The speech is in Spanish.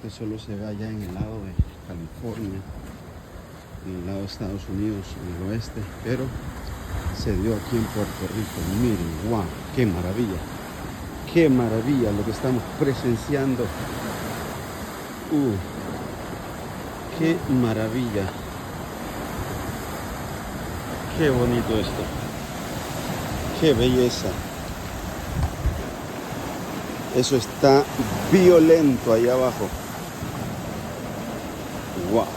Esto solo se ve allá en el lado de California, en el lado de Estados Unidos, en el oeste, pero se dio aquí en Puerto Rico. Miren, wow, qué maravilla lo que estamos presenciando. Qué maravilla, qué bonito esto, qué belleza. Eso está violento ahí abajo. Wow.